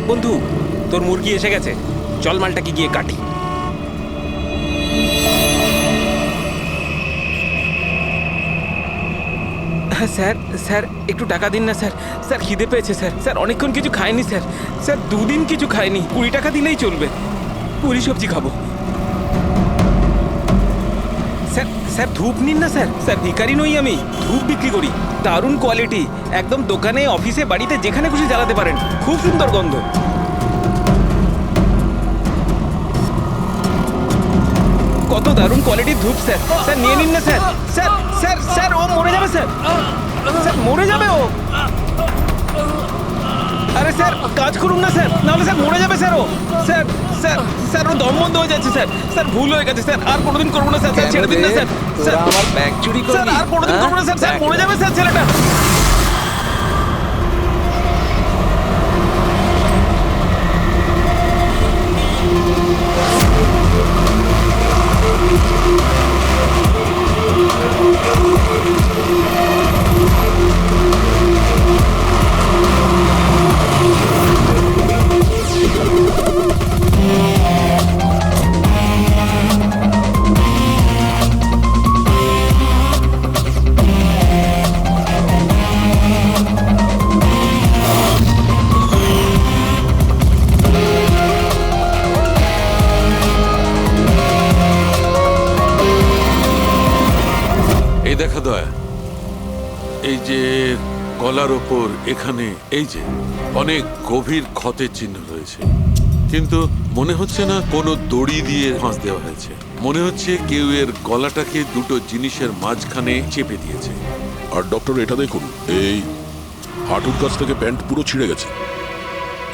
দেখ বন্ধু, তোর মুরগি এসে গেছে, চল মালটাকে গিয়ে কাটি। হ্যাঁ স্যার, স্যার একটু টাকা দিন না স্যার, স্যার খিদে পেয়েছে স্যার, স্যার অনেকক্ষণ কিছু খাইনি স্যার, স্যার 2 দিন কিছু খাইনি, 20 টাকা দিলেই চলবে, পুরি সবজি খাবো। স্যার, স্যার ধূপ নিন না স্যার, স্যার ভিখারি নই আমি, ধূপ বিক্রি করি, দারুণ কোয়ালিটি, একদম দোকানে অফিসে বাড়িতে যেখানে খুশি জ্বালাতে পারেন, খুব সুন্দর গন্ধ। কত দারুণ কোয়ালিটির ধূপ স্যার, স্যার নিয়ে নিন না স্যার, স্যার স্যার স্যার ও মরে যাবে স্যার, স্যার মরে যাবে ও। আরে স্যার কাজ করুন না স্যার, নাহলে স্যার মরে যাবে স্যার ও। স্যার স্যার স্যার ও দম বন্ধ হয়ে যাচ্ছে স্যার, স্যার ভুল হয়ে গেছে স্যার, আর কোনোদিন করবো না স্যার, স্যার ছেড়ে দিন না স্যার, স্যার আমার ব্যাগ চুরি স্যার করবি? আর কোনোদিন করবো না স্যার, স্যার মরে যাবে স্যার ছেলেটা। এই দেখা দয়া, এই যে গলার ওপর এখানে এই যে অনেক গভীর ক্ষতের চিহ্ন রয়েছে, কিন্তু মনে হচ্ছে না কোনো দড়ি দিয়ে ফাঁস দেওয়া হয়েছে, মনে হচ্ছে কেউ এর গলাটাকে দুটো জিনিসের মাঝখানে চেপে দিয়েছে। আর ডক্টর এটা দেখুন, এই হাঁটুর কাছ থেকে প্যান্ট পুরো ছিঁড়ে গেছে,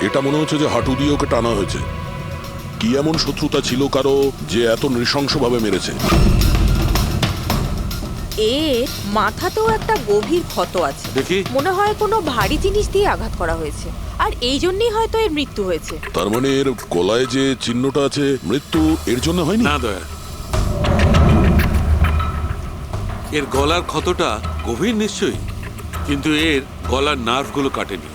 এটা মনে হচ্ছে যে হাঁটু দিয়ে ওকে টানা হয়েছে। কি এমন শত্রুতা ছিল কারো যে এত নৃশংসভাবে মেরেছে? এর মাথাতেও একটা গভীর ক্ষত আছে, দেখি। মনে হয় কোনো ভারী জিনিস দিয়ে আঘাত করা হয়েছে, আর এই জন্যই হয়তো এর মৃত্যু হয়েছে। তার মানে এর গলায় যে চিহ্নটা আছে, মৃত্যু এর জন্য হয়নি? না দয়া, এর গলার ক্ষতটা গভীর নিশ্চয়ই, কিন্তু এর গলার নার্ভগুলো কাটেনি,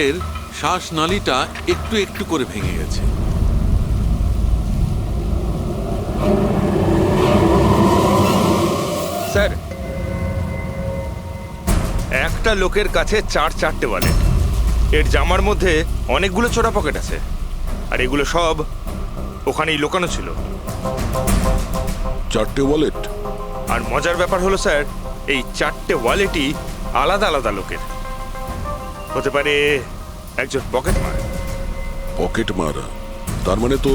এর শ্বাসনালীটা একটু একটু করে ভেঙে গেছে। স্যার, একটা লোকের কাছে 4 ওয়ালেট, এর জামার মধ্যে অনেকগুলো চোরা পকেট আছে, আর এগুলো সব ওখানেই লুকানো ছিল। 4টে ওয়ালেট? আর মজার ব্যাপার হলো স্যার, এই 4টে ওয়ালেটই আলাদা আলাদা লোকের, হতে পারে একজন পকেট মার। পকেট মারা? তার মানে তো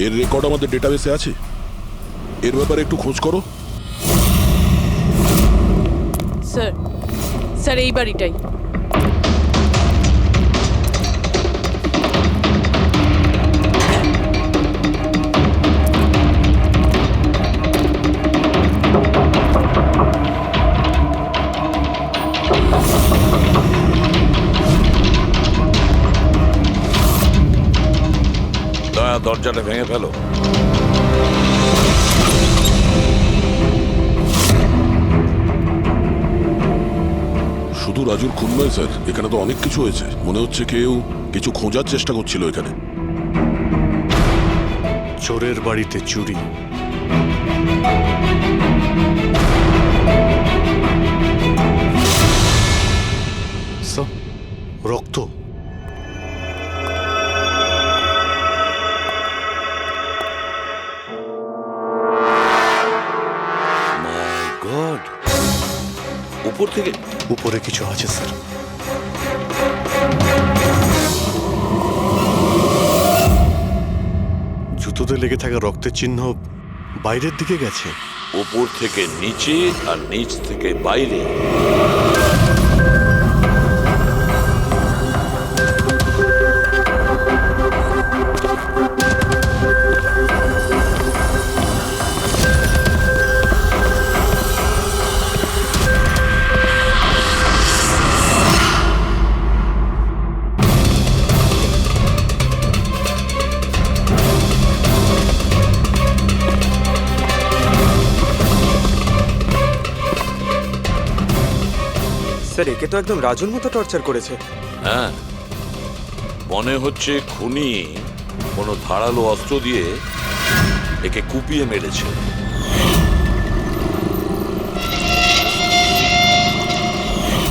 এর রেকর্ড আমাদের ডেটাবেসে আছে, এর ব্যাপারে একটু খোঁজ করো। স্যার, স্যার এই বাড়িটাই। দয়া, দরজাটা ভেঙে ফেলো। শুধু রাজুর খুন নয় স্যার, এখানে তো অনেক কিছু হয়েছে, মনে হচ্ছে কেউ কিছু খোঁজার চেষ্টা করছিল এখানে। চোরের বাড়িতে চুরি, রক্ত। মাই গড, উপর থেকে? উপরে কিছু আছে স্যার। জুতোতে লেগে থাকা রক্তের চিহ্ন বাইরের দিকে গেছে। উপর থেকে নিচে আর নিচ থেকে বাইরে। স্যার, একে তো একদম রাজুর মতো টর্চার করেছে। হ্যাঁ, মনে হচ্ছে খুনি কোনো ধারালো অস্ত্র দিয়ে একে কুপিয়ে মেরেছে।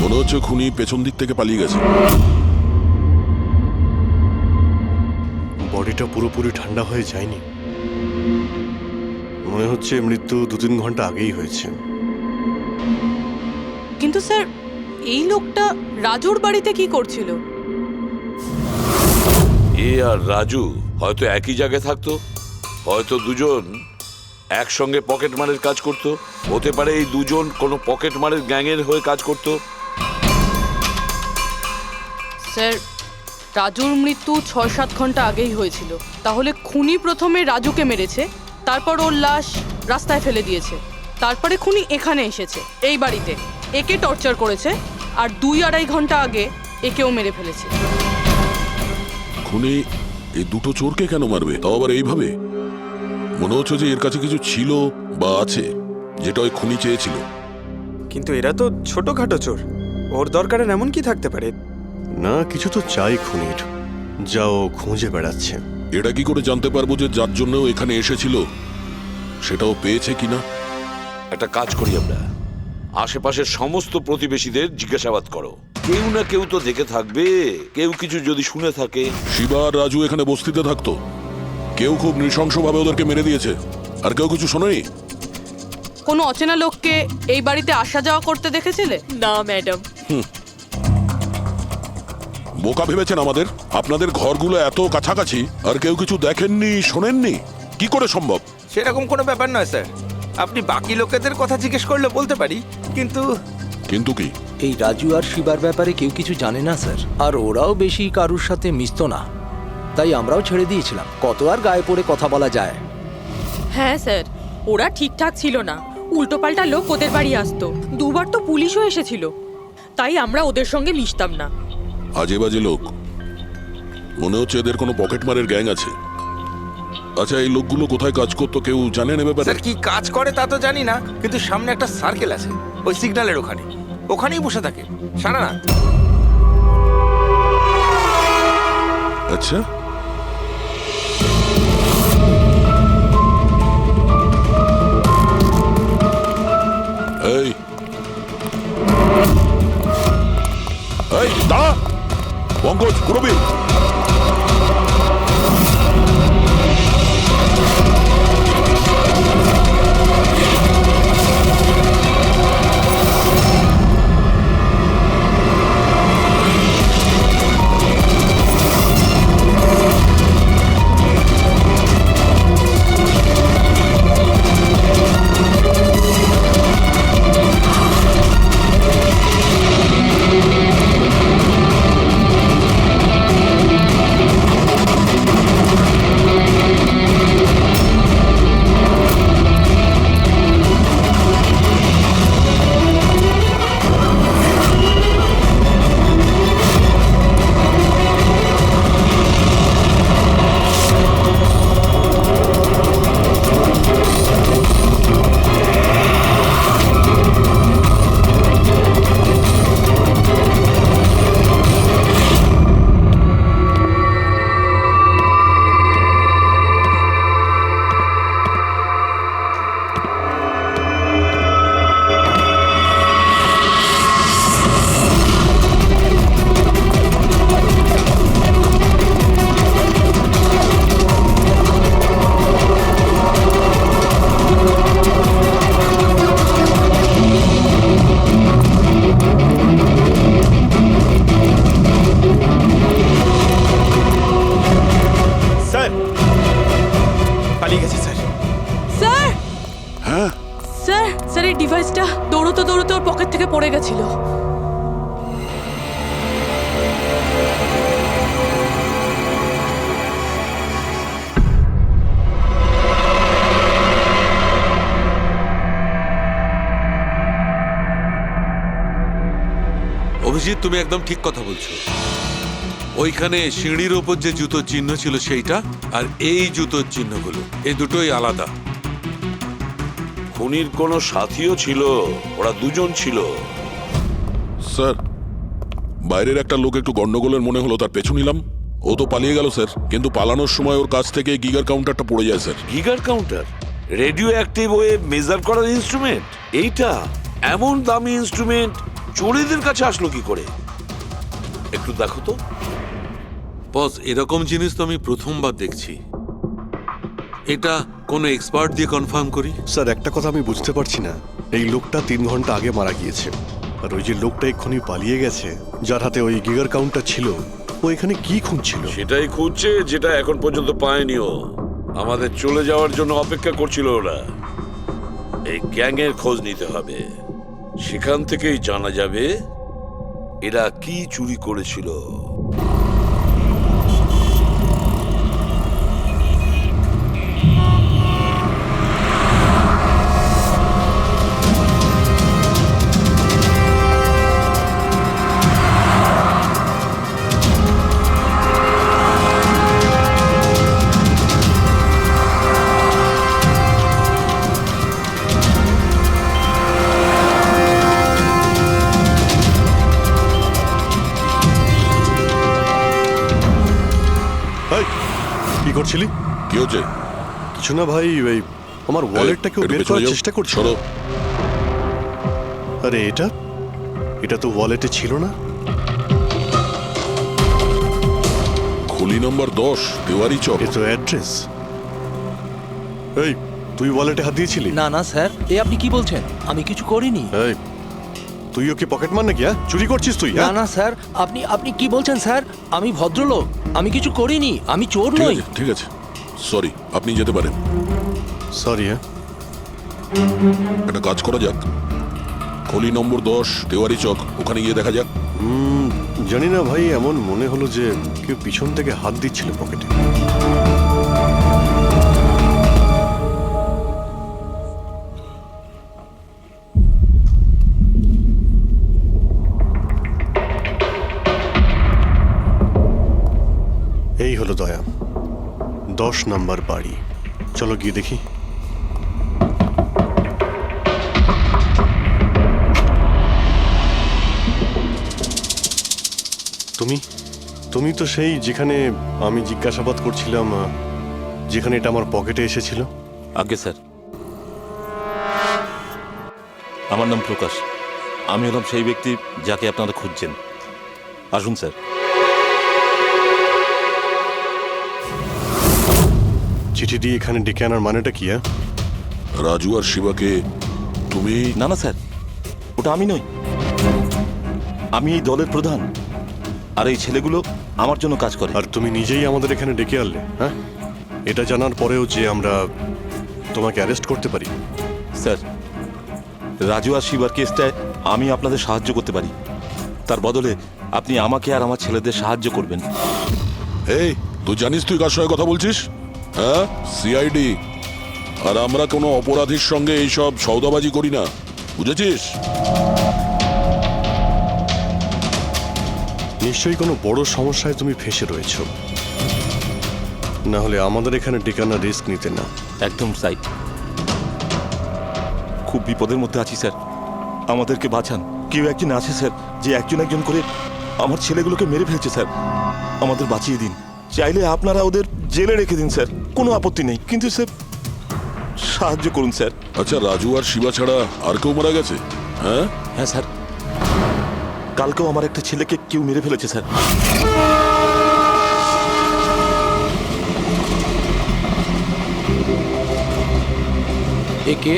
মনে হচ্ছে খুনি পেছন দিক থেকে পালিয়ে গেছে। বডিটা পুরোপুরি ঠান্ডা হয়ে যায়নি। মনে হচ্ছে মৃত্যু 2-3 ঘন্টা আগেই হয়েছে। কিন্তু স্যার, এই লোকটা রাজুর বাড়িতে কি করছিল? এ আর রাজু হয়তো একই জায়গায় থাকতো, হয়তো দুজন একসঙ্গে পকেট মারের কাজ করত, হতে পারে এই দুজন কোনো পকেট মারের গ্যাংয়ের হয়ে কাজ করত। স্যার, রাজুর মৃত্যু 6-7 ঘন্টা আগেই হয়েছিল। তাহলে খুনি প্রথমে রাজুকে মেরেছে, তারপর ওর লাশ রাস্তায় ফেলে দিয়েছে, তারপরে খুনি এখানে এসেছে এই বাড়িতে, একে টর্চার করেছে, আর 2-2.5 ঘন্টা আগে একেও মেরে ফেলেছে। খুনি এই দুটো চোরকে কেন মারবে, তাও আবার এইভাবে? মনে হচ্ছে যে এর কাছে কিছু ছিল বা আছে, যেটা ওই খুনি চেয়েছিল। কিন্তু এরা তো ছোটখাটো চোর, ওর দরকারে এমন কি থাকতে পারে? না, কিছু তো চাই খুনির, যা ও খুঁজে বেড়াচ্ছে। এটা কি করে জানতে পারবো যে যার জন্য ও এখানে এসেছিল সেটাও পেয়েছে কিনা? একটা কাজ করি আমরা, আশেপাশের সমস্ত প্রতিবেশীদের জিজ্ঞাসাবাদ করো, কেউ না কেউ তো দেখে থাকবে, কেউ কিছু যদি শুনে থাকে। শিবা আর রাজু এখানে বস্তিতে থাকতো, কেউ খুব নৃশংসভাবে ওদেরকে মেরে দিয়েছে, আর কেউ কিছু শোনেনি। কোনো অচেনা লোককে এই বাড়িতে আসা যাওয়া করতে দেখেছিলে? না ম্যাডাম। বোকা ভেবেছেন আমাদের? আপনাদের ঘরগুলো এত কাছাকাছি আর কেউ কিছু দেখেননি, শোনেননি, কি করে সম্ভব? সেরকম কোনো ব্যাপার নয় স্যার, আপনি বাকি লোকেদের কথা জিজ্ঞেস করলে বলতে পারি, কিন্তু কিন্তু কি? এই রাজু আর শিবার ব্যাপারে কেউ কিছু জানে না স্যার, আর ওরাও বেশি কারুর সাথে মিশতো না, তাই আমরাও ছেড়ে দিয়েছিলাম। কত আর গায়ে পড়ে কথা বলা যায়? হ্যাঁ স্যার, ওরা ঠিকঠাক ছিল না, উল্টোপাল্টা লোক ওদের বাড়ি আসতো, 2বার তো পুলিশও এসেছিল, তাই আমরা ওদের সঙ্গে মিশতাম না। আজে বাজে লোক, মনে হচ্ছে এদের কোনো পকেট মারের গ্যাং আছে। আচ্ছা, এই লোকগুলো কোথায় কাজ করতো কেউ জানেন এ ব্যাপারে? স্যার কি কাজ করে তা তো জানি না, কিন্তু সামনে একটা সার্কেল আছে, ওই সিগন্যালের ওখানেই বসে থাকে সারা রাত। আচ্ছা, এই এই দাঁড়া, পঙ্কজ, করবি? স্যার, এই ডিভাইসটা দৌড়তে দৌড়তে ওর পকেট থেকে পড়ে গেছিল। অভিজিৎ, তুমি একদম ঠিক কথা বলছো। ওইখানে সিঁড়ির ওপর যে জুতোর চিহ্ন ছিল সেইটা, আর এই জুতোর চিহ্নগুলো, এই দুটোই আলাদা। খুনির কোনো সাথীও ছিল, ওরা দুজন ছিল। স্যার, বাইরের একটা লোক একটু গন্ডগোলের মনে হলো, তার পেছু নিলাম, ও তো পালিয়ে গেল স্যার, কিন্তু পালানোর সময় ওর কাছ থেকে গিগার কাউন্টারটা পড়ে যায় sir. Geiger counter, radioactive way measure করার ইনস্ট্রুমেন্ট, এইটা এমন দামি ইনস্ট্রুমেন্ট চোরেদের কাছে আসলো কি করে? একটু দেখো তো। বস, এরকম জিনিস তো আমি প্রথমবার দেখছি। এটা কোনো এক্সপার্ট দিয়ে কনফার্ম করি। স্যার একটা কথা আমি বুঝতে পারছি না, এই লোকটা 3 ঘন্টা আগে মারা গিয়েছে, আর ওই যে লোকটা এক্ষুনি পালিয়ে গেছে যার হাতে ওই গিগার কাউন্টার ছিল, ও এখানে কি খুঁজছিল? সেটাই খুঁজছে যেটা এখন পর্যন্ত পায়নি ও। আমাদের চলে যাওয়ার জন্য অপেক্ষা করছিল ওরা। এই গ্যাংয়ের খোঁজ নিতে হবে, সেখান থেকেই জানা যাবে এরা কি চুরি করেছিল। এই, কি করছিলি? কি হচ্ছে? কিছু না ভাই, ওই আমার ওয়ালেটটাকে একটু বের পেছনে করার যাও। চেষ্টা করছিল। সরো। আরে এটা এটা তো ওয়ালেটে ছিল না। খুলি নম্বর 10, তেওয়ারি চক। এ তো অ্যাড্রেস। এই, তুই ওয়ালেটে হাত দিয়েছিলি? না না স্যার, এ আপনি কি বলছেন? আমি কিছু করিনি। এই, তুই ওকে পকেট মার নাকি? চুরি করছিস তুই? না না স্যার, আপনি আপনি কি বলছেন স্যার? আমি ভদ্রলোক, আমি কিছু করিনি, আমি চোর ঠিক নই। আছে, ঠিক আছে, সরি, আপনি যেতে পারেন। সরি। একটা কাজ করা যাক, খলি নম্বর 10, তেওয়ারি চক, ওখানে গিয়ে দেখা যাক। জানি না ভাই, এমন মনে হলো যে কেউ পিছন থেকে হাত দিচ্ছিল পকেটে। এই হলো দয়া, 10 নাম্বার বাড়ি। চলো গিয়ে দেখি। তুমি তো সেই যেখানে আমি জিজ্ঞাসাবাদ করছিলাম, যেখানে এটা আমার পকেটে এসেছিল। আগে স্যার, আমার নাম প্রকাশ। আমি হলাম সেই ব্যক্তি যাকে আপনারা খুঁজছেন। আসুন স্যার। চিঠি দিয়ে এখানে ডেকে আনার মানেটা কি? রাজু আর শিবাকে তুমি? না না স্যার, ওটা আমি নই। আমি এই দলের প্রধান, আর এই ছেলেগুলো আমার জন্য কাজ করে। আর তুমি নিজেই আমাদের এখানে ডেকে আনলে? হ্যাঁ, এটা জানার পরেও যে আমরা তোমাকে অ্যারেস্ট করতে পারি? স্যার, রাজু আর শিবার কেসটায় আমি আপনাদের সাহায্য করতে পারি। তার বদলে আপনি আমাকে আর আমার ছেলেদের সাহায্য করবেন। এই, তুই জানিস তুই কার সঙ্গে কথা বলছিস? হ্যাঁ, সিআইডি। আর আমরা কোনো অপরাধীর সঙ্গে এইসব সৌদাবাজি করি না, বুঝেছিস? নিশ্চয়ই কোনো বড় সমস্যায় তুমি ফেঁসে রয়েছ, না হলে আমাদের এখানে ডেকে আনার রিস্ক নিতে না। একদম তাই। খুব বিপদের মধ্যে আছি স্যার, আমাদেরকে বাঁচান। কেউ একজন আছে স্যার, যে একজন একজন করে আমার ছেলেগুলোকে মেরে ফেলছে স্যার। আমাদের বাঁচিয়ে দিন। চাইলে আপনারা ওদের জেলে রেখে দিন স্যার, কোনো আপত্তি নেই, কিন্তু স্যার সাহায্য করুন স্যার। আচ্ছা, রাজু আর শিবা ছাড়া আর কেউ মারা গেছে? হ্যাঁ হ্যাঁ স্যার, কালকেও আমার একটা ছেলেকে কেউ মেরে ফেলেছে স্যার। একে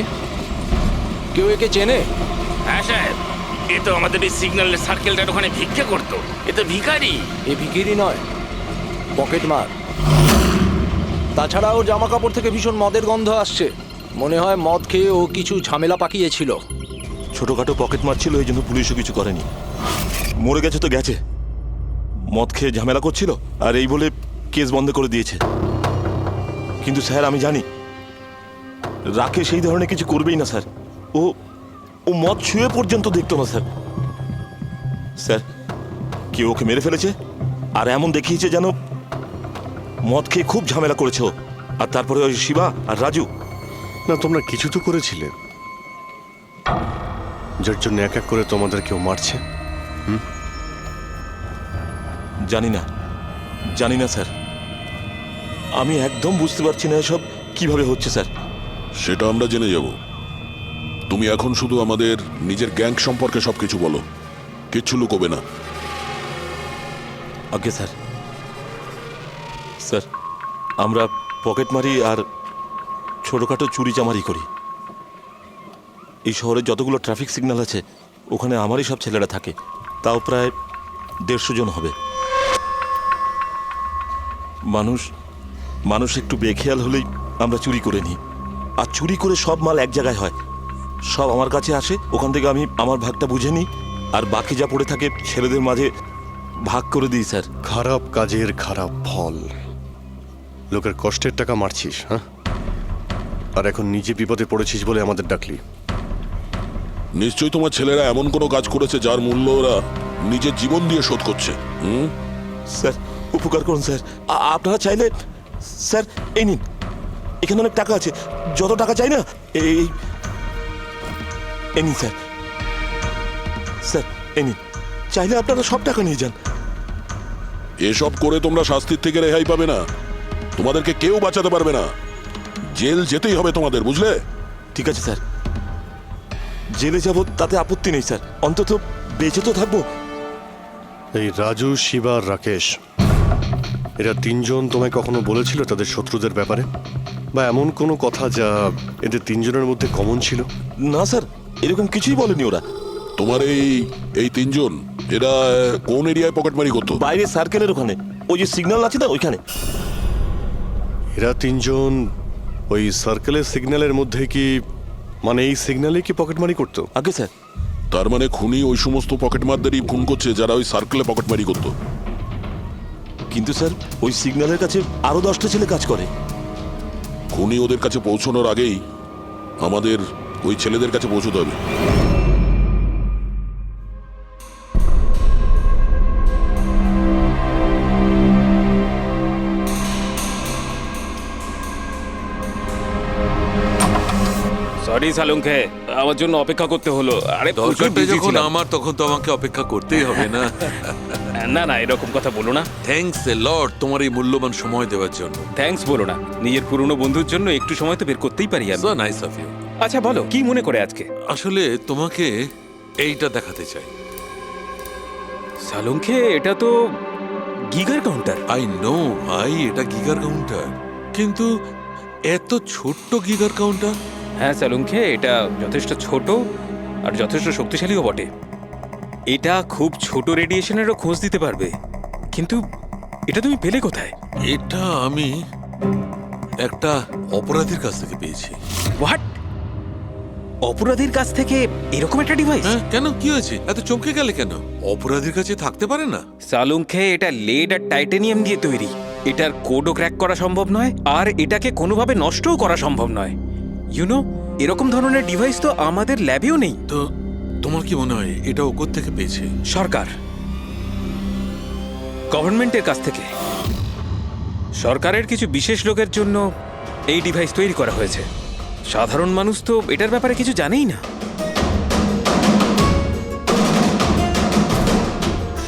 কেউ একে চেনে? হ্যাঁ সাহেব, এ তো আমাদের এই সিগন্যালের সার্কেলটার ওখানে ভিক্ষে করতো। এ তো ভিখারি। এ ভিখিরি নয়, পকেট মার। তাছাড়া ওর জামা কাপড় থেকে ভীষণ মদের গন্ধ আসছে। মনে হয় মদ খেয়ে ও কিছু ঝামেলা পাকিয়েছিল। ছোটখাটো পকেট মারছিল, এই জন্য পুলিশও কিছু করেনি। মরে গেছে তো গেছে, মদ খেয়ে ঝামেলা করছিল আর এই বলে কেস বন্ধ করে দিয়েছে। কিন্তু স্যার আমি জানি রাকেশ এই ধরনের কিছু করবেই না স্যার। ও ও মদ ছুঁয়ে পর্যন্ত দেখতো না স্যার। স্যার, কেউ ওকে মেরে ফেলেছে আর এমন দেখিয়েছে যেন মদ খেয়ে খুব ঝামেলা করেছে ও। আর তারপরে ওই শিবা আর রাজু। না, তোমরা কিছু তো করেছিলে, যার জন্য এক এক করে তোমাদের কেউ মারছে। জানি না, জানি না স্যার, আমি একদম বুঝতে পারছি না এসব কিভাবে হচ্ছে স্যার। সেটা আমরা জেনে যাব। তুমি এখন শুধু আমাদের নিজের গ্যাং সম্পর্কে সবকিছু বলো, কিচ্ছু লুকোবে না। Okay sir. স্যার, আমরা পকেট মারি আর ছোটোখাটো চুরি চামারি করি। এই শহরে যতগুলো ট্রাফিক সিগন্যাল আছে ওখানে আমারই সব ছেলেরা থাকে, তাও প্রায় 150 জন হবে। মানুষ একটু বেখেয়াল হলেই আমরা চুরি করে নিই, আর চুরি করে সব মাল এক জায়গায় হয়, সব আমার কাছে আসে, ওখান থেকে আমি আমার ভাগটা বুঝে নিই, আর বাকি যা পড়ে থাকে ছেলেদের মাঝে ভাগ করে দিই স্যার। খারাপ কাজের খারাপ ফল। লোকের কষ্টের টাকা মারছিস, হ্যাঁ? আর এখন নিজে বিপদে পড়েছিস বলে আমাদের ডাকলি। নিশ্চয়ই তোমার ছেলেরা এমন কোনো কাজ করেছে যার মূল্য ওরা নিজের জীবন দিয়ে শোধ করছে। স্যার, উপকার করুন স্যার। আপনারা চাইলে স্যার এই নিন, এখানে অনেক টাকা আছে, যত টাকা চাই না এই নিন স্যার। স্যার এই নিন, চাইলে আপনারা সব টাকা নিয়ে যান। এসব করে তোমরা শাস্তির থেকে রেহাই পাবে না, তোমাদেরকে কেউ বাঁচাতে পারবে না। জেল যেতেই হবে তোমাদের, বুঝলে? ঠিক আছে স্যার, জেলে যাব তাতে আপত্তি নেই স্যার, অন্তত বেঁচে তো থাকবো। এই রাজু, শিবা আর রাকেশ, এরা তিনজন তোমায় কখনো বলেছিল তাদের শত্রুদের ব্যাপারে, বা এমন কোনো কথা যা এদের তিনজনের মধ্যে কমন ছিল? না স্যার, এরকম কিছুই বলেনি ওরা। তোমার এই তিনজন এরা কোন এরিয়ায় পকেটমারি করতো? বাইরে সার্কেলের ওখানে, ওই যে সিগন্যাল আছে না ওইখানে। এরা তিনজন ওই সার্কেলের সিগন্যালের মধ্যে কি, মানে এই সিগন্যালে কি পকেটমারি করতো? আগে স্যার। তার মানে খুনি ওই সমস্ত পকেটমারদেরই খুন করছে যারা ওই সার্কেলে পকেটমারি করতো। কিন্তু স্যার ওই সিগন্যালের কাছে আরো 10টা ছেলে কাজ করে। খুনি ওদের কাছে পৌঁছানোর আগেই আমাদের ওই ছেলেদের কাছে পৌঁছতে হবে। সরি সালুঙ্কে, আমার জন্য অপেক্ষা করতে হলো। আরে প্রচুর দরকারটা busy যখন ছিলাম। আমার, তখন তো আমাকে অপেক্ষা করতেই হবে না? না না, এরকম কথা বলো না। থ্যাঙ্কস এ লট তোমার এই মূল্যবান সময় দেওয়ার জন্য। থ্যাঙ্কস বলো না, নিজের পুরনো বন্ধুর জন্য একটু সময় তো বের করতেই পারি আমি। So nice of you. আচ্ছা বলো, কি মনে করে আজকে? আসলে তোমাকে এইটা দেখাতে চাই। সালুঙ্কে, এটা তো গিগার কাউন্টার। আই নো ভাই, এটা গিগার কাউন্টার, কিন্তু এত ছোট্ট গিগার কাউন্টার। হ্যাঁ সালুঙ্কে, এটা যথেষ্ট ছোট আর যথেষ্ট শক্তিশালীও বটে। এটা খুব ছোট রেডিয়েশনেরও খোঁজ দিতে পারবে, কিন্তু এটা তুমি পেলে কোথায়? এটা আমি একটা অপরাধীর কাছ থেকে পেয়েছি। হোয়াট? অপরাধীর কাছ থেকে এরকম একটা ডিভাইস? হ্যাঁ, কেন, কি হয়েছে? এত চমকে গেলে কেন? অপরাধীর কাছে থাকতে পারে না? সালুঙ্কে, এটা লেড আর টাইটানিয়াম দিয়ে তৈরি। এটার কোডও ক্র্যাক করা সম্ভব নয়, আর এটাকে কোনোভাবে নষ্টও করা সম্ভব নয়। ইউনো, এরকম ধরনের ডিভাইস তো আমাদের ল্যাবেও নেই। তো তোমার কি মনে হয় এটা ও কোত্থেকে পেয়েছে? সরকার, গভর্নমেন্টের কাছ থেকে। সরকারের কিছু বিশেষ লোকের জন্য এই ডিভাইস তৈরি করা হয়েছে। সাধারণ মানুষ তো এটার ব্যাপারে কিছু জানেই না।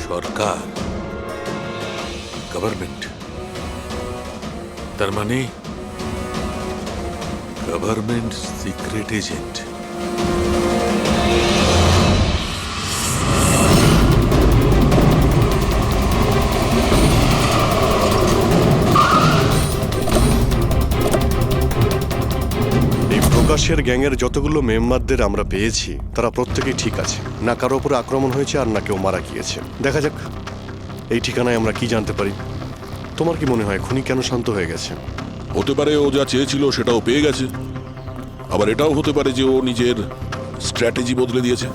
সরকার, গভর্নমেন্ট, তার মানে গভর্নমেন্ট সিক্রেট এজেন্ট। প্রকাশের গ্যাংয়ের যতগুলো মেম্বারদের আমরা পেয়েছি তারা প্রত্যেকেই ঠিক আছে, না কারো উপরে আক্রমণ হয়েছে আর না কেউ মারা গিয়েছে। দেখা যাক এই ঠিকানায় আমরা কি জানতে পারি। তোমার কি মনে হয় খুনি কেন শান্ত হয়ে গেছে? হতে পারে ও যা চেয়েছিল সেটাও পেয়ে গেছে, আবার এটাও হতে পারে যে ও নিজের স্ট্র্যাটেজি বদলে দিয়েছে।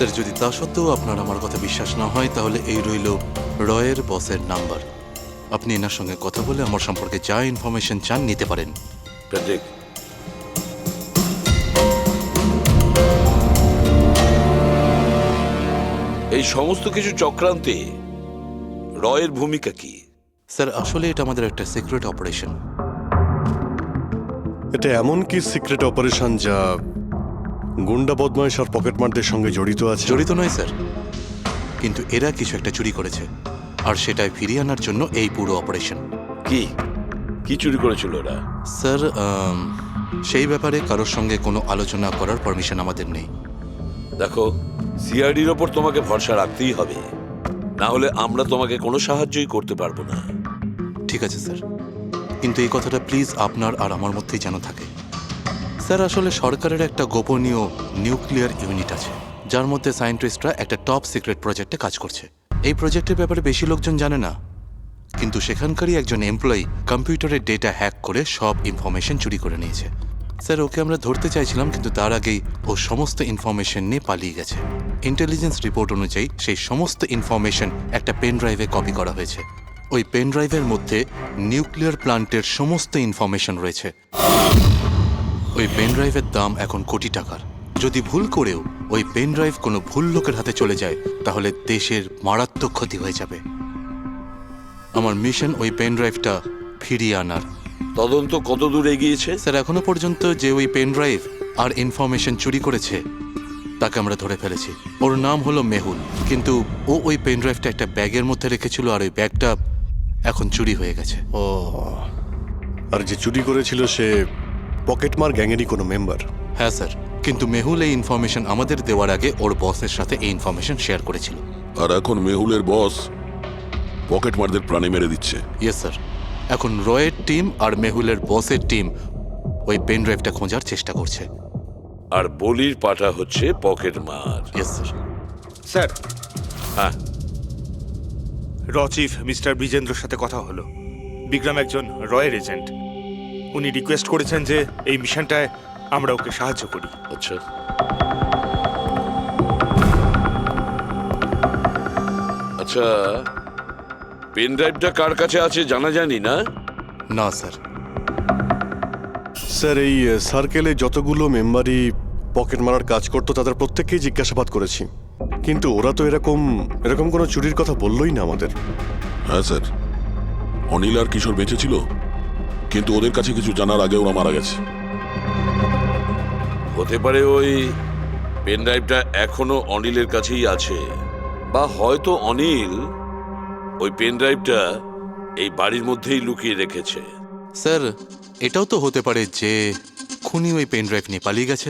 স্যার যদি তা সত্ত্বেও আপনার আমার কথা বিশ্বাস না হয় তাহলে এই রইল রয়ের বসের নাম্বার। আপনি এনার সঙ্গে কথা বলে আমার সম্পর্কে যা ইনফরমেশন চান নিতে পারেন। প্যাট্রিক, এই সমস্ত কিছু চক্রান্তে রয়ের ভূমিকা কি? স্যার আসলে এটা আমাদের একটা সিক্রেট অপারেশন। এটা এমন কি সিক্রেট অপারেশন যা গুন্ডা বদমাইশ আর পকেটমারদের সঙ্গে জড়িত আছে? জড়িত নয় স্যার, কিন্তু এরা কিছু একটা চুরি করেছে আর সেটাই ফিরিয়ে আনার জন্য এই পুরো অপারেশন। কি কি চুরি করেছিল ওরা? স্যার সেই ব্যাপারে কারোর সঙ্গে কোনো আলোচনা করার পারমিশন আমাদের নেই। দেখো, সিআইডির ওপর তোমাকে ভরসা রাখতেই হবে, না হলে আমরা তোমাকে কোনো সাহায্যই করতে পারবো না। ঠিক আছে স্যার, কিন্তু এই কথাটা প্লিজ আপনার আর আমার মধ্যেই যেন থাকে। স্যার আসলে সরকারের একটা গোপনীয় নিউক্লিয়ার ইউনিট আছে যার মধ্যে সায়েন্টিস্টরা একটা টপ সিক্রেট প্রজেক্টে কাজ করছে। এই প্রজেক্টের ব্যাপারে বেশি লোকজন জানে না, কিন্তু সেখানকারই একজন এমপ্লয়ি কম্পিউটারের ডেটা হ্যাক করে সব ইনফরমেশন চুরি করে নিয়েছে। স্যার ওকে আমরা ধরতে চাইছিলাম, কিন্তু তার আগেই ও সমস্ত ইনফরমেশন নিয়ে পালিয়ে গেছে। ইন্টেলিজেন্স রিপোর্ট অনুযায়ী সেই সমস্ত ইনফরমেশন একটা পেন ড্রাইভে কপি করা হয়েছে। ওই পেন ড্রাইভের মধ্যে নিউক্লিয়ার প্ল্যান্টের সমস্ত ইনফরমেশন রয়েছে। ওই পেন ড্রাইভের দাম এখন কোটি টাকার। যদি ভুল করেও ওই পেন ড্রাইভ কোনো ভুল লোকের হাতে চলে যায় তাহলে দেশের মারাত্মক ক্ষতি হয়ে যাবে। আমার মিশন ওই পেন ড্রাইভটা ফিরিয়ে আনার। তদন্ত কত দূর এগিয়েছে? স্যার এখনো পর্যন্ত যে ওই পেন ড্রাইভ আর ইনফরমেশন চুরি করেছে তাকে আমরা ধরে ফেলেছি। ওর নাম হলো মেহুল, কিন্তু ও ওই পেন ড্রাইভটা একটা ব্যাগের মধ্যে রেখেছিল আর ওই ব্যাগটা এখন চুরি হয়ে গেছে। ও, আর যে চুরি করেছিল সে পকেটমার গ্যাংয়েরই কোনো মেম্বার? হ্যাঁ স্যার, কিন্তু মেহুল এই ইনফরমেশন আমাদের দেওয়ার আগে ওর বসের সাথে এই ইনফরমেশন শেয়ার করেছিল। আর এখন মেহুলের বস পকেটমারদের প্রাণে মেরে দিচ্ছে। ইয়েস স্যার, এখন রয়ের টিম আর মেহুলের বসের টিম ওই পেন ড্রাইভটা খোঁজার চেষ্টা করছে। আর বলির পাঠা হচ্ছে পকেটমার। Yes sir. স্যার, হ্যাঁ, র চিফ মিস্টার বিজেন্দ্রর সাথে কথা হলো। বিক্রম একজন রয়ের এজেন্ট। উনি রিকোয়েস্ট করেছেন যে এই মিশনটায় আমরা ওকে সাহায্য করি। আচ্ছা। আচ্ছা, পেন ড্রাইভটা কার কাছে আছে জানা জানি না? না স্যার। স্যার এই সার্কেলে যতগুলো মেম্বারই পকেট মারার কাজ করতো তাদের প্রত্যেককেই জিজ্ঞাসাবাদ করেছি, কিন্তু ওরা তো এরকম কোনো চুরির কথা বললোই না আমাদের। হ্যাঁ স্যার, অনিল আর কিশোর বেঁচে ছিল, কিন্তু ওদের কাছে কিছু জানার আগে ওরা মারা গেছে। হতে পারে ওই পেন ড্রাইভটা এখনো অনিলের কাছেই আছে, বা হয়তো অনিল ওই পেন ড্রাইভটা এই বাড়ির মধ্যেই লুকিয়ে রেখেছে। স্যার এটাও তো হতে পারে যে খুনি ওই পেন ড্রাইভ নিয়ে পালিয়ে গেছে।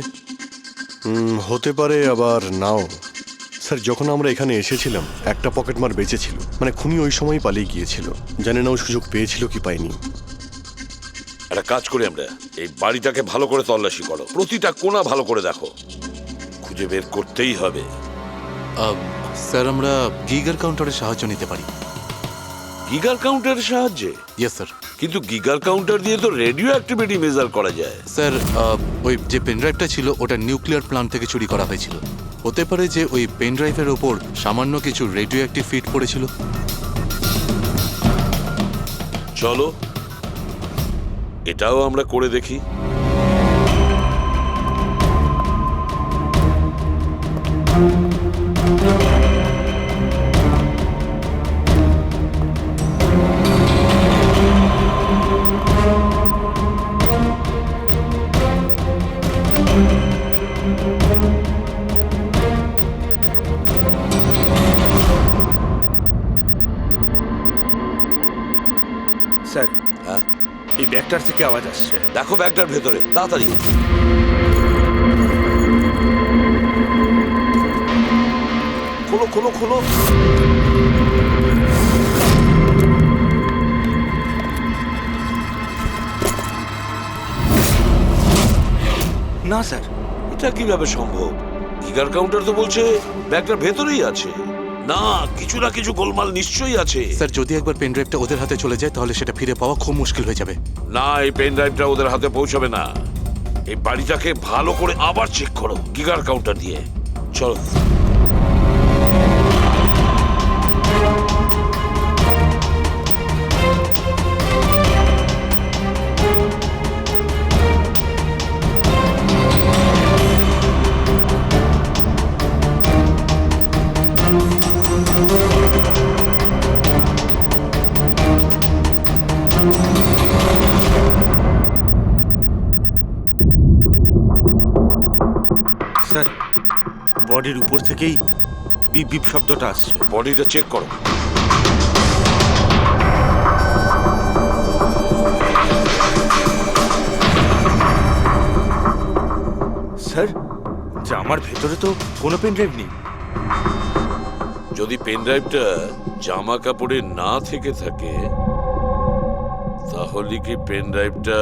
হতে পারে, আবার নাও। স্যার যখন আমরা এখানে এসেছিলাম একটা পকেটমার বেঁচে ছিল, মানে খুনি ওই সময় পালিয়ে গিয়েছিল। জানি না ও সুযোগ পেয়েছিল কি পায়নি। একটা কাজ করি আমরা, এই বাড়িটাকে ভালো করে তল্লাশি করো, প্রতিটা কোণা ভালো করে দেখো, খুঁজে বের করতেই হবে। স্যার আমরা গিগার কাউন্টারের সাহায্য নিতে পারি। গিগার কাউন্টারের সাহায্যে? Yes sir. কিন্তু গিগার কাউন্টার দিয়ে তো রেডিও অ্যাক্টিভিটি মেজার করা যায়। স্যার ওই যে পেন ড্রাইভটা ছিল ওটা নিউক্লিয়ার প্ল্যান্ট থেকে চুরি করা হয়েছিল। হতে পারে যে ওই পেন ড্রাইভের ওপর সামান্য কিছু রেডিও অ্যাক্টিভ ফিট পড়েছিল। চলো এটাও আমরা করে দেখি। স্যার, হ্যাঁ, এই ব্যাগটার থেকে আওয়াজ আসছে। দেখো ব্যাগটার ভেতরে, তাড়াতাড়ি। খোলো খোলো খোলো। না স্যার, এটা কিভাবে সম্ভব? গিগার কাউন্টার তো বলছে ব্যাগটার ভেতরেই আছে। না, কিছু না কিছু গোলমাল নিশ্চয়ই আছে। স্যার যদি একবার পেন ড্রাইভটা ওদের হাতে চলে যায় তাহলে সেটা ফিরে পাওয়া খুব মুশকিল হয়ে যাবে। না, এই পেন ড্রাইভটা ওদের হাতে পৌঁছবে না। এই বাড়িটাকে ভালো করে আবার চেক করো গিগার কাউন্টার দিয়ে। চলো। স্যার, বডির উপর থেকেই বিপ বিপ শব্দটা আসছে। বডিটা চেক করো। স্যার, জামার ভেতরে তো কোনো পেন ড্রাইভ নেই। যদি পেন ড্রাইভটা জামা কাপড়ে না থেকে থাকে তাহলে কি পেন ড্রাইভটা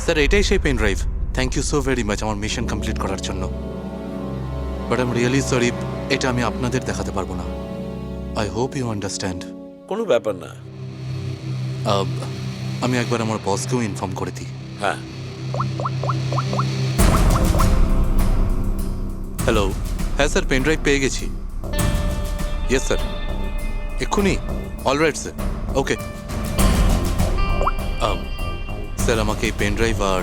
স্যার এটাই সেই pen drive. Thank you so very much আমার মিশন কমপ্লিট করার জন্য। But I am really sorry, এটা আমি আপনাদের দেখাতে পারবো না। I hope you understand. কোনো ব্যাপার না। আমি একবার আমার বসকেও ইনফর্ম করে দিই। হ্যাঁ, হ্যালো, হ্যাঁ স্যার, পেন ড্রাইভ পেয়ে গেছি। ইয়েস স্যার, এক্ষুনি। Alright sir, okay. স্যার আমাকে এই পেন ড্রাইভ আর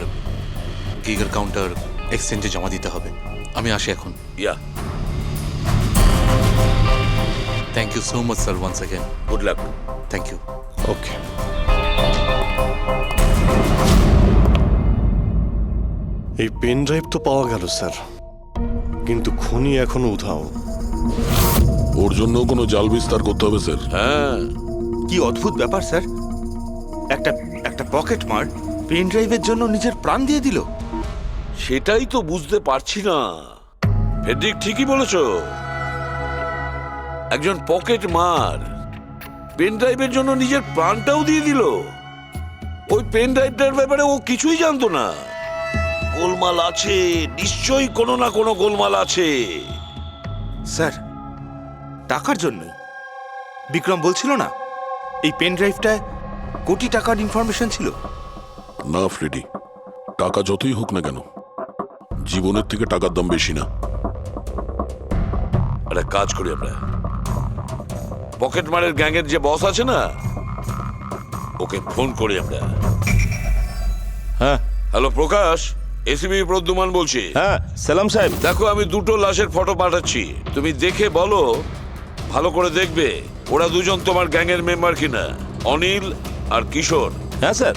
গিগার কাউন্টার এক্সচেঞ্জে জমা দিতে হবে। আমি আসি এখন। Yeah, thank you so much sir once again. Good luck. Thank you. Okay. এই পেন ড্রাইভ তো পাওয়া গেল স্যার, কিন্তু খুনি এখনো উধাও। ওর জন্য কোনো জাল বিস্তার করতে হবে স্যার। হ্যাঁ, কি অদ্ভুত ব্যাপার স্যার, একটা একটা পকেট মার পেন ড্রাইভের জন্য নিজের প্রাণ দিয়ে দিল। সেটাই তো বুঝতে পারছি না। ফেডরিক ঠিকই বলেছ, একজন পকেট মার পেন ড্রাইভের জন্য নিজের প্রাণটাও দিয়ে দিল। ওই পেন ড্রাইভটার ব্যাপারে ও কিছুই জানতো না। গোলমাল আছে, নিশ্চয়ই কোনো না কোনো গোলমাল আছে। স্যার, টাকার জন্যই বিক্রম বলছিল না এই পেন ড্রাইভটায় কোটি টাকার ইনফরমেশন ছিল। না ফ্রেডি, টাকা যতই হোক না কেন, জীবনের থেকে টাকার দাম বেশি না। একটা কাজ করি আমরা, পকেট মারের গ্যাংয়ের যে বস আছে না, ওকে ফোন করি আমরা। হ্যাঁ হ্যালো প্রকাশ, এসিবি প্রদ্যুমান বলছি। হ্যাঁ সালাম সাহেব। দেখো, আমি দুটো লাশের ফটো পাঠাচ্ছি, তুমি দেখে বলো, ভালো করে দেখবে ওরা দুজন তোমার গ্যাংয়ের মেম্বার কিনা, অনিল আর কিশোর। হ্যাঁ স্যার।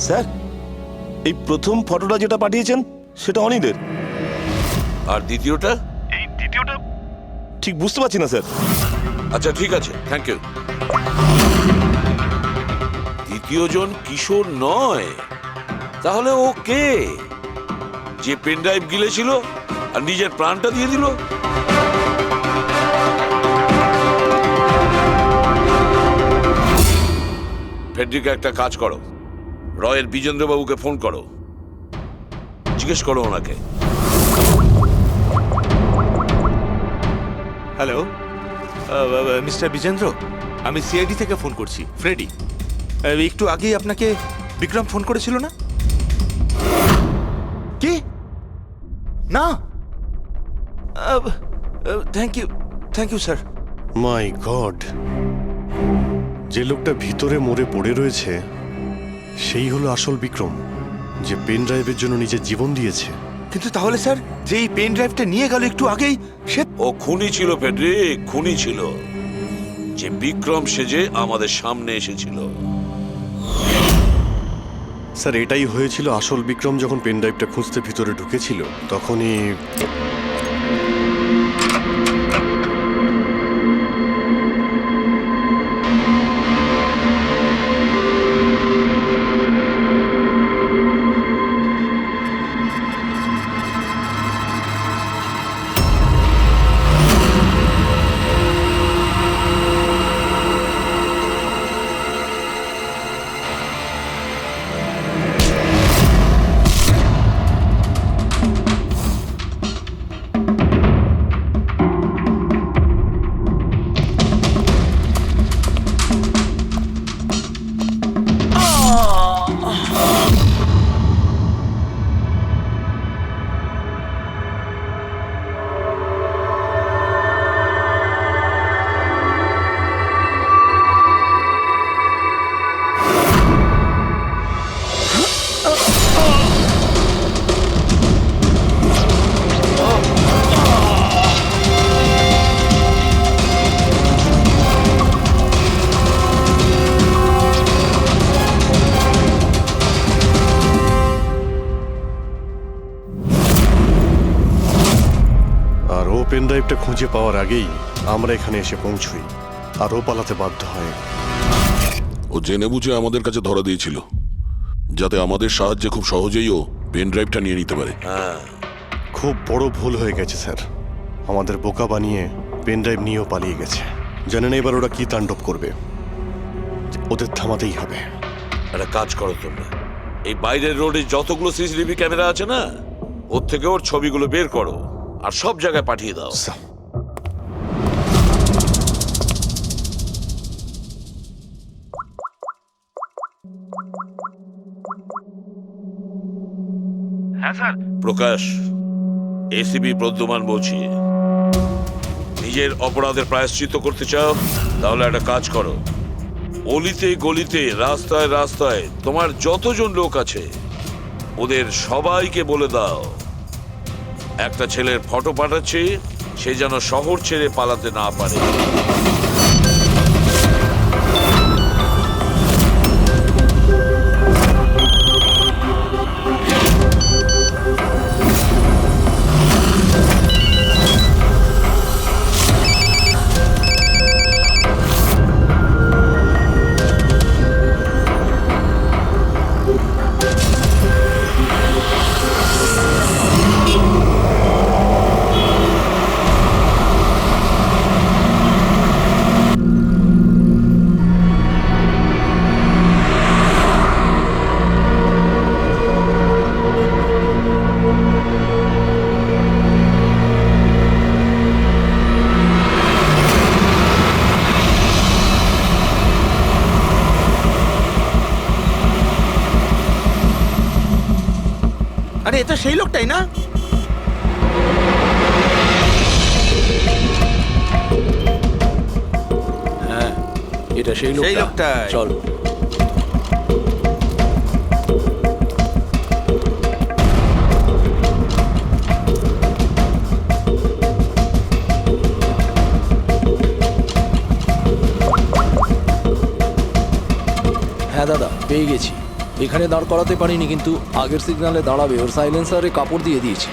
স্যার, এই প্রথম ফটোটা যেটা পাঠিয়েছেন সেটা অনিলের। আর দ্বিতীয়টা? এই দ্বিতীয়টা ঠিক বুঝতে পারছি না স্যার। আচ্ছা ঠিক আছে, থ্যাংক ইউ। দ্বিতীয়জন কিশোর নয়, তাহলে ও কে? যে পেন ড্রাইভ গিলেছিল আর নিজের প্রাণটা দিয়ে দিল? ফেডরিকা, একটা কাজ করো, রয়ের বিজেন্দ্রবাবুকে ফোন করো, জিজ্ঞেস করো ওনাকে। হ্যালো মিস্টার বিজেন্দ্র, আমি সিআইডি থেকে ফোন করছি, ফ্রেডি। একটু আগেই আপনাকে বিক্রম ফোন করেছিল না? কি না? Thank you sir. My god, যে লোকটা ভিতরে মরে পড়ে রয়েছে সেই হলো আসল বিক্রম, যে পেন ড্রাইভের জন্য নিজের জীবন দিয়েছে। কিন্তু তাহলে স্যার, যে এই পেন ড্রাইভটা নিয়ে গেল একটু আগেই, সে ও খুনি ছিল ফেডরিক, খুনি ছিল, যে বিক্রম সেজে আমাদের সামনে এসেছিল। স্যার, এটাই হয়েছিল। আসল বিক্রম যখন পেন ড্রাইভটা খুঁজতে ভিতরে ঢুকেছিল, তখনই পেন ড্রাইভটা খুঁজে পাওয়ার আগেই আমরা এখানে এসে পৌঁছই, আর ও পালাতে বাধ্য হয়। ও জেনে বুঝে আমাদের কাছে ধরা দিয়েছিল, যাতে আমাদের সাহায্যে খুব সহজেই ও পেন ড্রাইভটা নিয়ে নিতে পারে। খুব বড় ভুল হয়ে গেছে স্যার, আমাদের বোকা বানিয়ে পেন ড্রাইভ নিয়েও পালিয়ে গেছে। জানেন এবার ওরা কি তাণ্ডব করবে, ওদের থামাতেই হবে। একটা কাজ করো তোমরা, এই বাইরের রোডে যতগুলো সিসিটিভি ক্যামেরা আছে না, ওর থেকে ওর ছবিগুলো বের করো আর সব জায়গায় পাঠিয়ে দাও। হ্যাঁ স্যার। প্রকাশ, এসিবি প্রদ্যুমান বলছি। নিজের অপরাধের প্রায়শ্চিত্ত করতে চাও? তাহলে একটা কাজ করো, অলিতে গলিতে রাস্তায় রাস্তায় তোমার যতজন লোক আছে ওদের সবাইকে বলে দাও একটা ছেলের ফটো পাঠাচ্ছি, সে যেন শহর ছেড়ে পালাতে না পারে। আরে এটা সেই লোকটাই না? হ্যাঁ, এটা সেই লোকটাই। চল। হ্যাঁ দাদা, পেয়ে গেছি। এখানে দাঁড় করাতে পারিনি, কিন্তু আগের সিগন্যালে দাঁড়াবে, ওর সাইলেন্সারে কাপড় দিয়ে দিয়েছি।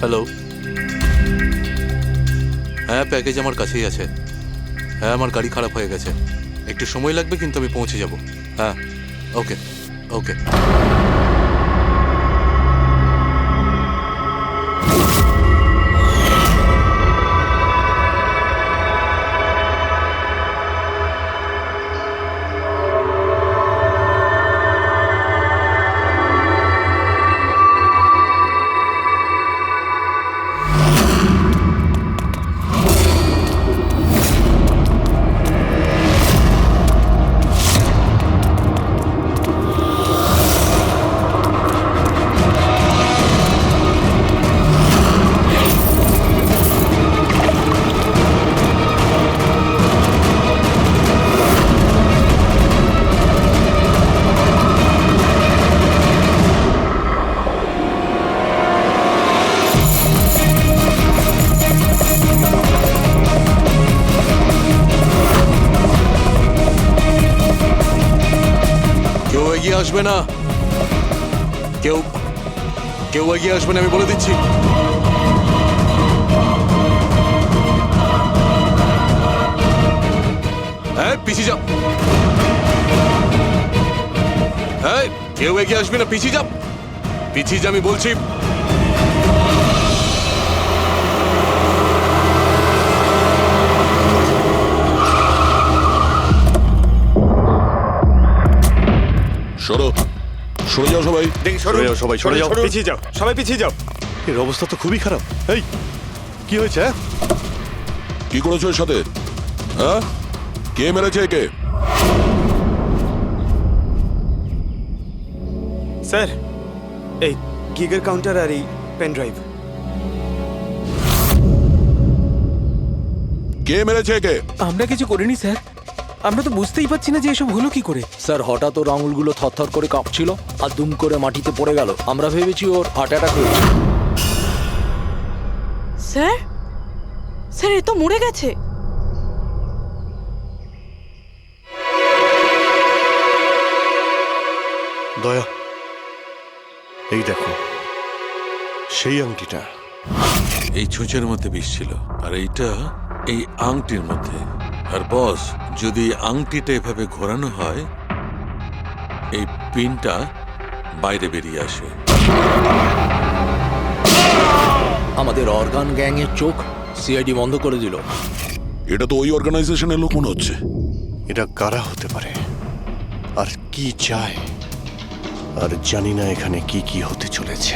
হ্যালো, হ্যাঁ প্যাকেজ আমার কাছেই আছে। হ্যাঁ, আমার গাড়ি খারাপ হয়ে গেছে, একটু সময় লাগবে, কিন্তু আমি পৌঁছে যাব। হ্যাঁ, ওকে ওকে। আসবে না, কেউ কেউ এগিয়ে আসবে না, আমি বলে দিচ্ছি। হ্যাঁ, পিছিয়ে যাও। হ্যাঁ, কেউ এগিয়ে আসবে না, পিছিয়ে যাও, পিছিয়ে যা, আমি বলছি। সরো, সরে যাও সবাই। দেখি সরে যাও সবাই, সরে যাও। পিছিয়ে যাও, সবাই পিছিয়ে যাও। এর অবস্থা তো খুবই খারাপ। এই কি হয়েছে? হ্যাঁ? কি করেছো এর সাথে? হ্যাঁ, কে মেরেছে একে? স্যার, এই গিগার কাউন্টার আর এই পেন ড্রাইভ। কে মেরেছে একে? আমরা কিছু করিনি স্যার, আমরা তো বুঝতেই পারছি না যে এসব হলো কি করে। স্যার, হঠাৎ ওর আঙুলগুলো থরথর করে কাঁপছিল আর দুম করে মাটিতে পড়ে গেল। আমরা ভেবেছি ওর হার্ট অ্যাটাক হয়েছে। স্যার, স্যার, এ তো মরে গেছে। দয়া, এই দেখো সেই আংটিটা। এই ছুঁচের মধ্যে বিষ ছিল, আর এইটা এই আংটির মধ্যে। আর বস, যদি আংটিটা এভাবে ঘোরানো হয়, এই পিনটা বাইরে বেরিয়ে আসে। আমাদের অর্গান গ্যাংয়ের চোখ সিআইডি বন্ধ করে দিল। এটা তো ওই অর্গানাইজেশনের লোক মনে হচ্ছে। এটা কারা হতে পারে আর কি চায়? আর জানি না এখানে কি কি হতে চলেছে।